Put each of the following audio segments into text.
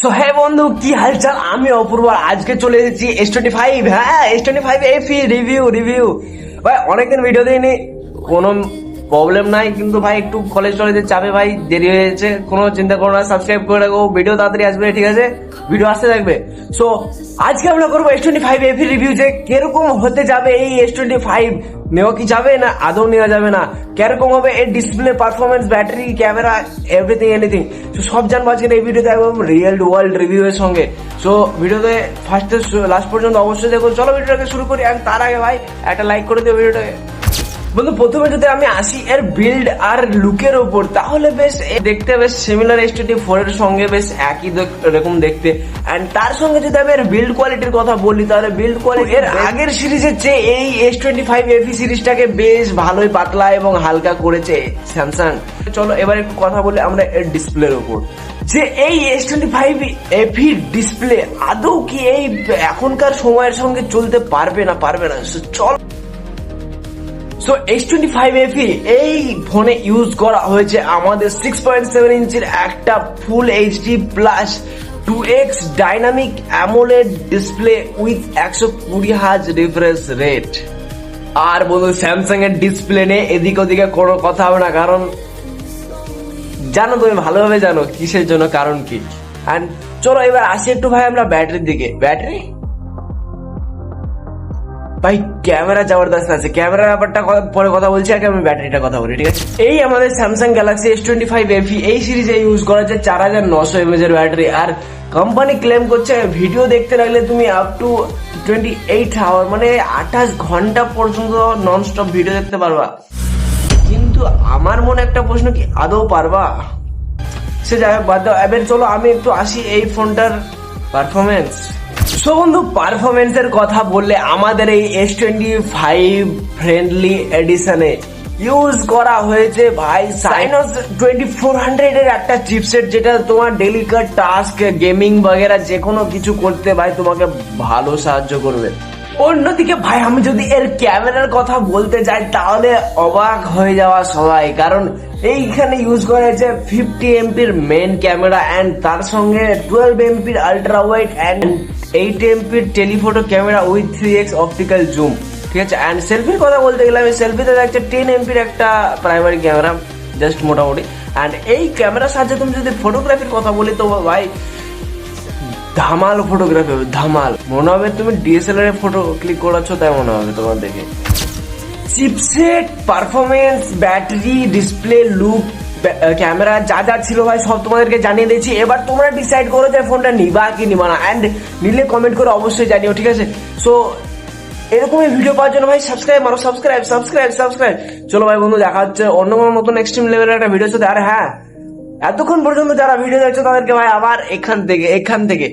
So হ্যাঁ বন্ধু, কি হালচাল? আমি অপূর্ব। আজকে চলে এসেছি S25। হ্যাঁ, S25 FE রিভিউ ভাই। অনেকদিন ভিডিও দিইনি, কোনো প্রবলেম নাই, কিন্তু ভাই একটু কলেজ টলেজের চাপে ভাই দেরি হয়েছে। কোনো চিন্তা করো না, সাবস্ক্রাইব করে রাখো, ভিডিও তাড়াতাড়ি আসবে, ঠিক আছে? ভিডিও আসতে থাকবে। সো আজকে আমরা করবো S25 FE রিভিউ, যে কিরকম হতে যাবে এই S25। নেওয়া কি যাবে না আদৌ নেওয়া যাবে না, কিরকম হবে এর display, performance, battery, camera, everything anything. তো সব জানবো আজকে এই ভিডিওতে, একদম রিয়েল ওয়ার্ল্ড রিভিউ এর সঙ্গে। সো ভিডিওতে ফার্স্ট লাস্ট পর্যন্ত অবশ্যই দেখো। চলো ভিডিওটাকে শুরু করি। আর তার আগে ভাই একটা লাইক করে দিও ভিডিওটাকে। বন্ধু, প্রথমে যদি আমি আসি এর বিল্ড আর লুকের উপর, তাহলে বেশ দেখতে বেশ সিমিলার S24 এর সঙ্গে, বেশ একই রকম দেখতে। এন্ড তার সঙ্গে যদি আমি এর বিল্ড কোয়ালিটির কথা বলি, তাহলে বিল্ড কোয়ালিটি এর আগের সিরিজের চেয়ে এই S25 FE সিরিজটাকে বেশ ভালোই পাতলা এবং হালকা করেছে স্যামসাং। চলো এবার একটু কথা বলি আমরা এর ডিসপ্লের উপর, যে এই S25 FE ডিসপ্লে আদৌ কি এই এখনকার সময়ের সঙ্গে চলতে পারবে না। চল। সো S25 FE এই ফোনে ইউজ করা হয়েছে আমাদের 6.7 ইঞ্চির একটা full HD plus 2x dynamic AMOLED display with 120 hertz refresh rate. আর বন্ধু, স্যামসাং এর ডিসপ্লে নিয়ে এদিক ওদিকে কোনো কথা হবে না, কারণ জানো, তুমি ভালোভাবে জানো কিসের জন্য, কারণ কি। এন্ড চলো এবার আসি একটু ভাই আমরা ব্যাটারির দিকে। ব্যাটারি ভাই ক্যামেরা জবরদস্ত আছে, ক্যামেরার ব্যাপারটা পরে কথা বলছি, আগে আমি ব্যাটারিটা কথা বলি, ঠিক আছে? এই আমাদের স্যামসাং গ্যালাক্সি S25 FE এই সিরিজে ইউজ করা হচ্ছে 4900 mAh এর ব্যাটারি। আর কোম্পানি ক্লেম করছে ভিডিও দেখতে লাগলে তুমি আপ টু 28 আওয়ার, মানে 28 ঘন্টা পর্যন্ত নন স্টপ ভিডিও দেখতে পারবা। কিন্তু আমার মনে একটা প্রশ্ন, কি আদৌ পারবা? সে যাই হোক, বাদ দাও। এবার চলো আমি একটু আসি এই ফোনটার পারফরমেন্স। সো বন্ধু, পারফরমেন্স এর কথা বললে আমাদের এই S25 ফ্রেন্ডলি এডিশনে ইউজ করা হয়েছে ভাই সাইনস 2400 এর একটা চিপসেট, যেটা তোমার ডেইলি টাস্ক, গেমিং বগেরা যে কোনো কিছু করতে ভাই তোমাকে ভালো সাহায্য করবে। অন্যদিকে ভাই আমি যদি এর ক্যামেরার কথা বলতে যাই, তাহলে অবাক হয়ে যাওয়া সবাই, কারণ এইখানে ইউজ করা হয়েছে 50 এমপির মেন ক্যামেরা, এন্ড তার সঙ্গে 12 এমপির আল্ট্রা ওয়াইড এন্ড 8 এমপির telephoto camera with 3x optical zoom, ঠিক আছে? এন্ড সেলফির কথা বলতে গেলে, আমি সেলফিতে দেখছি 10 এমপির একটা প্রাইমারি ক্যামেরা, জাস্ট মোটামুটি। এন্ড এই ক্যামেরার সাহায্যে তুমি যদি ফটোগ্রাফির কথা বলি, তো ভাই ধামাল ফটোগ্রাফি, ধামাল। মনে হবে তুমি DSLR এ ফটো ক্লিক করাচ্ছ, তাই মনে হবে তোমার দেখে। Chipset, performance, battery, display, look, camera যা যা ছিল ভাই সব তোমাদেরকে জানিয়ে দিয়েছি। এবার তোমরা ডিসাইড করো যে ফোনটা নিবা কি নিবা না, এন্ড নিলে কমেন্ট করে অবশ্যই জানিও, ঠিক আছে? সো এরকমই ভিডিও পাওয়ার জন্য ভাই সাবস্ক্রাইব মারো, সাবস্ক্রাইব। চলো ভাই বন্ধু, দেখা হচ্ছে অন্য কোনো নতুন এক্সট্রিম লেভেলের একটা ভিডিওর সাথে। আর হ্যাঁ, এতক্ষণ পর্যন্ত যারা ভিডিও দেখছো তাদেরকে ভাই আবার এখান থেকে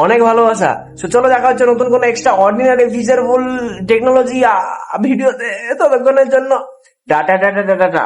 অনেক ভালোবাসা। সো চলো দেখা হচ্ছে নতুন কোনো এক্সট্রা অর্ডিনারি ফিচারফুল টেকনোলজি ভিডিওতে। ততক্ষণের জন্য টাটা।